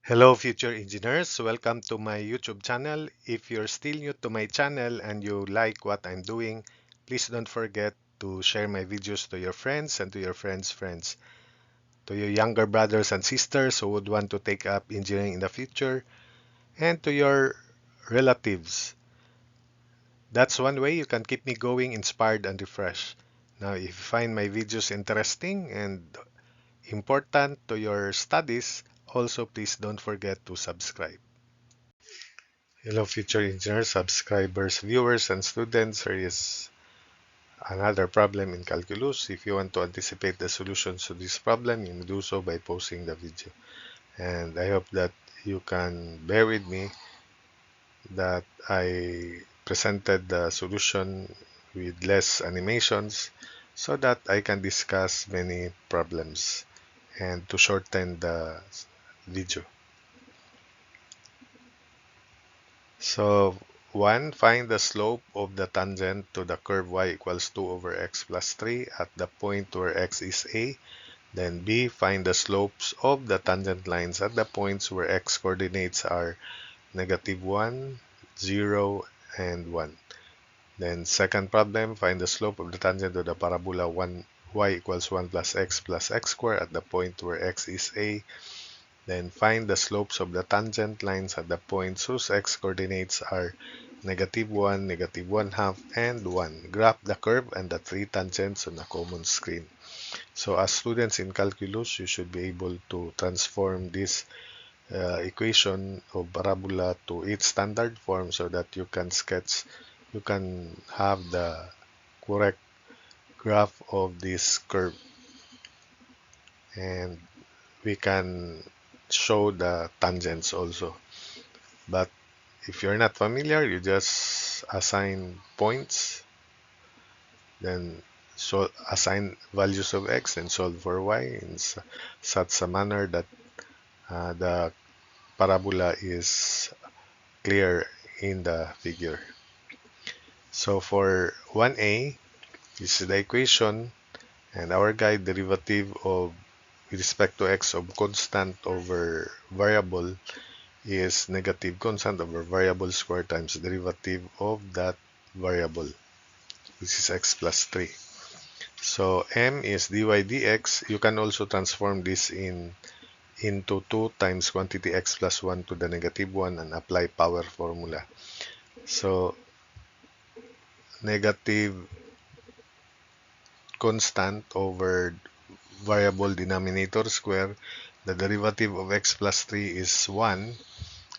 Hello, future engineers. Welcome to my YouTube channel. If you're still new to my channel and you like what I'm doing, please don't forget to share my videos to your friends and to your friends' friends, to your younger brothers and sisters who would want to take up engineering in the future, and to your relatives. That's one way you can keep me going, inspired, and refreshed. Now, if you find my videos interesting and important to your studies, also please don't forget to subscribe. Hello, future engineers, subscribers, viewers, and students. Here is another problem in calculus. If you want to anticipate the solutions to this problem, you may do so by pausing the video. And I hope that you can bear with me that I presented the solution with less animations so that I can discuss many problems and to shorten the video. So 1. Find the slope of the tangent to the curve y equals 2 over x plus 3 at the point where x is a. Then B. Find the slopes of the tangent lines at the points where x coordinates are -1, 0, and 1. Then second problem, find the slope of the tangent to the parabola y equals 1 plus x squared at the point where x is a. Then find the slopes of the tangent lines at the points whose x-coordinates are -1, -1/2, and 1. Graph the curve and the three tangents on a common screen. So as students in calculus, you should be able to transform this equation of parabola to its standard form so that you can have the correct graph of this curve. And we can show the tangents also. But if you're not familiar, you just assign points, then so assign values of x and solve for y in such a manner that the parabola is clear in the figure. So for 1a, this is the equation, and our guide derivative of with respect to x of constant over variable is negative constant over variable square times derivative of that variable, which is x plus 3. So m is dy dx. You can also transform this into 2 times quantity x plus 1 to the -1 and apply power formula. So negative constant over variable denominator square. The derivative of x plus 3 is 1.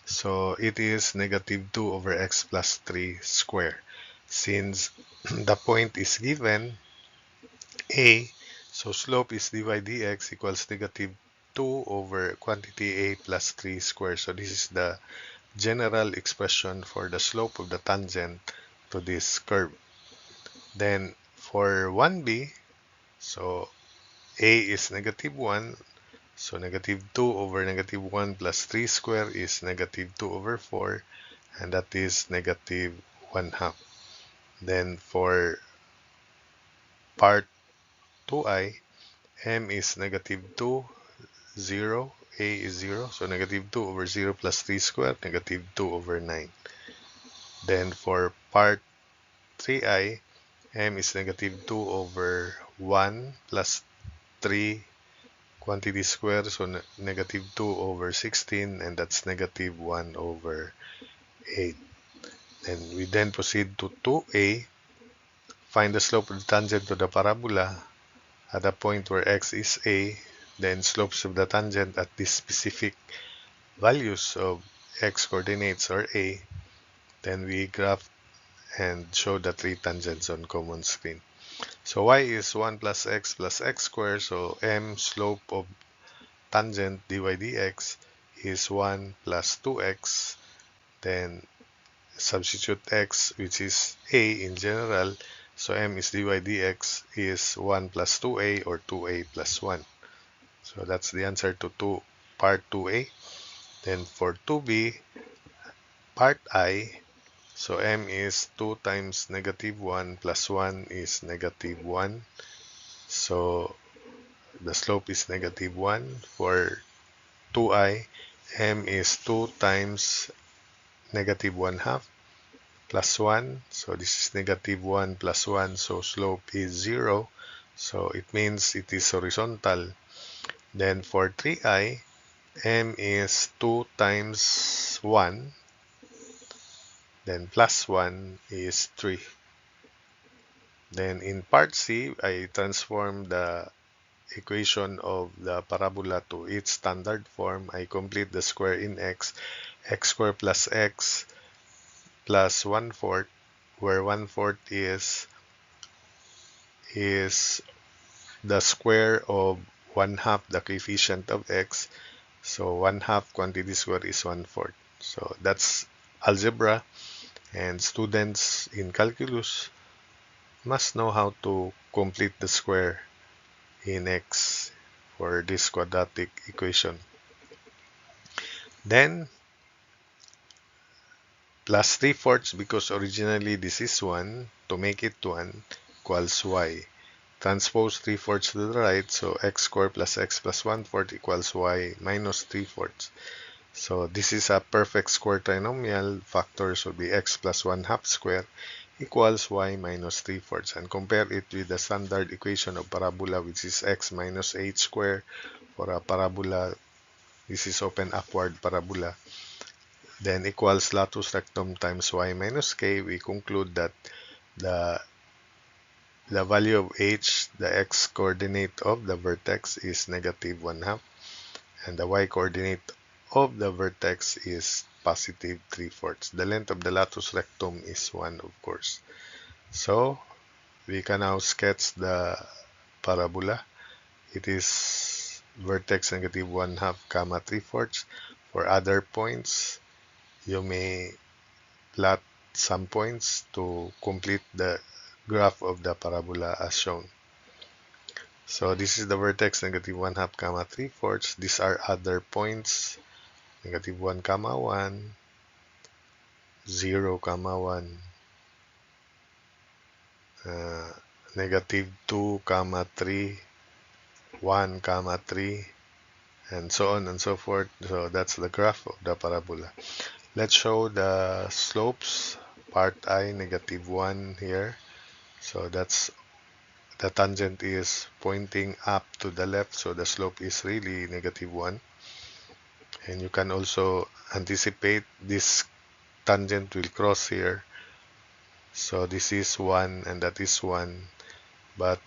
So it is -2 over x plus 3 square. Since the point is given, a, so slope is dy dx equals -2 over quantity a plus 3 square. So this is the general expression for the slope of the tangent to this curve. Then for 1b, so a is -1, so -2 over -1 plus 3 square is -2 over 4, and that is -1/2. Then for part 2i, m is -2, 0, a is 0, so -2 over 0 plus 3 squared, -2 over 9. Then for part 3i, m is -2 over 1 plus 3 quantity square, so -2 over 16, and that's -1 over 8. Then we then proceed to 2a, find the slope of the tangent to the parabola at a point where x is a, then slopes of the tangent at these specific values of x coordinates are a, then we graph and show the three tangents on common screen. So y is 1 plus x squared, so m slope of tangent dy dx is 1 plus 2x, then substitute x, which is a in general, so m is dy dx is 1 plus 2a or 2a plus 1. So that's the answer to part 2a. Then for 2b, part I, so m is 2 times -1 plus 1 is -1. So the slope is -1 for 2i, m is 2 times negative 1/2 plus 1. So this is negative 1 plus 1. So slope is 0. So it means it is horizontal. Then for 3i, m is 2 times 1. Then plus 1 is 3. Then in part C, I transform the equation of the parabola to its standard form. I complete the square in x squared plus x plus 1/4, where 1/4 is the square of 1/2 the coefficient of x. So 1/2 quantity square is 1/4. So that's algebra, and students in calculus must know how to complete the square in x for this quadratic equation. Then plus 3/4, because originally this is 1, to make it 1 equals y. Transpose 3/4 to the right, so x squared plus x plus 1/4 equals y minus 3/4. So this is a perfect square trinomial. Factors will be x plus 1/2 square equals y minus 3/4. And compare it with the standard equation of parabola, which is x minus h square. For a parabola, this is open upward parabola. Then equals latus rectum times y minus k. We conclude that the value of h, the x coordinate of the vertex, is negative 1/2, and the y coordinate of the vertex is positive 3/4. The length of the latus rectum is 1, of course. So we can now sketch the parabola. It is vertex negative 1/2 comma 3/4. For other points, you may plot some points to complete the graph of the parabola as shown. So this is the vertex negative 1/2 comma 3/4. These are other points, negative 1 comma 1, 0 comma 1, negative 2 comma 3, 1 comma 3, and so on and so forth. So that's the graph of the parabola. Let's show the slopes. Part I, negative 1 here. So that's the tangent is pointing up to the left, so the slope is really negative 1. And you can also anticipate this tangent will cross here. So this is 1 and that is 1, but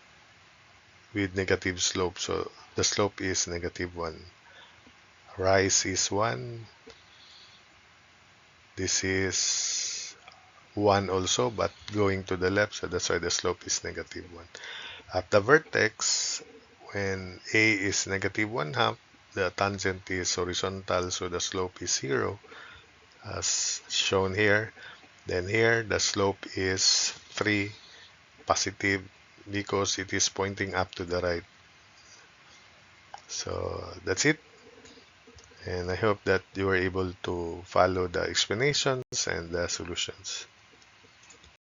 with negative slope. So the slope is negative 1. Rise is 1. This is 1 also, but going to the left, so that's why the slope is negative 1. At the vertex, when a is negative 1/2, the tangent is horizontal, so the slope is 0, as shown here. Then here, the slope is 3, positive, because it is pointing up to the right. So that's it. And I hope that you were able to follow the explanations and the solutions.